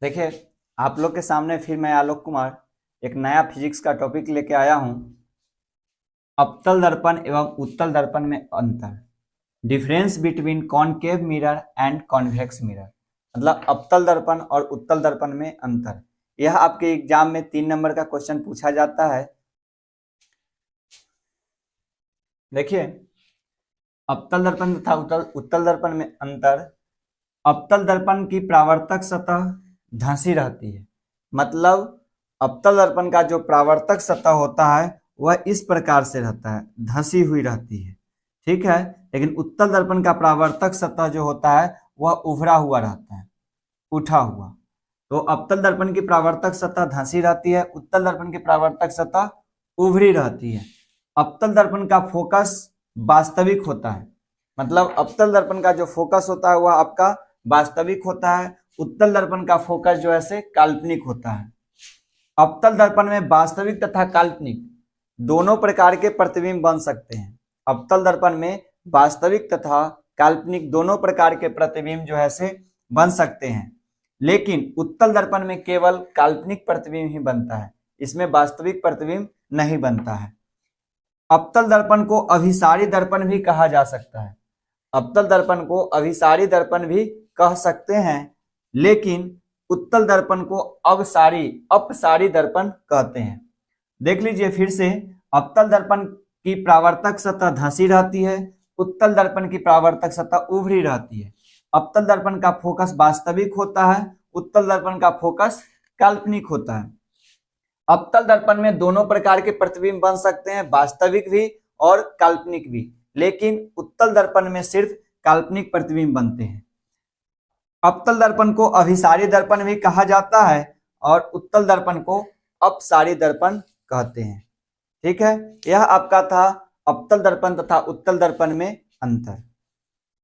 देखिए, आप लोग के सामने फिर मैं आलोक कुमार एक नया फिजिक्स का टॉपिक लेके आया हूं। अवतल दर्पण एवं उत्तल दर्पण में अंतर, difference between concave mirror and convex mirror. मतलब अवतल दर्पण और उत्तल दर्पण में अंतर। यह आपके एग्जाम में 3 नंबर का क्वेश्चन पूछा जाता है। देखिए, अवतल दर्पण तथा उत्तल दर्पण में अंतर। अवतल दर्पण की परावर्तक सतह धंसी रहती है। मतलब अवतल दर्पण का जो परावर्तक सतह होता है वह इस प्रकार से रहता है, धंसी हुई रहती है। ठीक है। लेकिन उत्तल दर्पण का परावर्तक सतह जो होता है वह उभरा हुआ रहता है, उठा हुआ। तो अवतल दर्पण की परावर्तक सतह धंसी रहती है, उत्तल दर्पण की परावर्तक सतह उभरी रहती है। अवतल दर्पण का फोकस वास्तविक होता है। मतलब अवतल दर्पण का जो फोकस होता है वह आपका वास्तविक होता है। उत्तल दर्पण का फोकस जो है से काल्पनिक होता है। अवतल दर्पण में वास्तविक तथा काल्पनिक दोनों प्रकार के प्रतिबिंब बन सकते हैं। अवतल दर्पण में वास्तविक तथा काल्पनिक दोनों प्रकार के प्रतिबिंब जो है से बन सकते हैं। लेकिन उत्तल दर्पण में केवल काल्पनिक प्रतिबिंब ही बनता है, इसमें वास्तविक प्रतिबिंब नहीं बनता है। अवतल दर्पण को अभिसारी दर्पण भी कहा जा सकता है। अवतल दर्पण को अभिसारी दर्पण भी कह सकते हैं, लेकिन उत्तल दर्पण को अपसारी दर्पण कहते हैं। देख लीजिए फिर से, अवतल दर्पण की परावर्तक सतह धंसी रहती है, उत्तल दर्पण की परावर्तक सतह उभरी रहती है। अवतल दर्पण का फोकस वास्तविक होता है, उत्तल दर्पण का फोकस काल्पनिक होता है। अवतल दर्पण में दोनों प्रकार के प्रतिबिंब बन सकते हैं, वास्तविक भी और काल्पनिक भी। लेकिन उत्तल दर्पण में सिर्फ काल्पनिक प्रतिबिंब बनते हैं। अवतल दर्पण को अभिसारी दर्पण भी कहा जाता है और उत्तल दर्पण को अपसारी दर्पण कहते हैं। ठीक है, यह आपका था अवतल दर्पण तथा उत्तल दर्पण में अंतर।